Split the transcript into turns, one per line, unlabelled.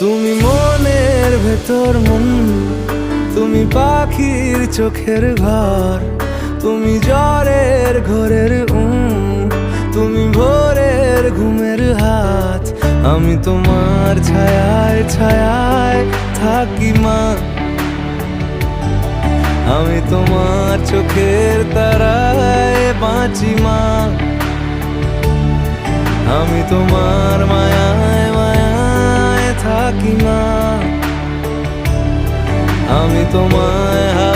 তুমি মনের ভেতর মন, তুমি পাখির চোখের ঘর, তুমি জ্বরের ঘোরের তুমি ভোরের ঘুমের হাত। আমি তোমার ছায়ায় ছায়ায় থাকি মা, আমি তোমার চোখের তারায় বাঁচি মা, আমি তোমার মায়ায় মায়ায় থাকি মা, আমি তোমায়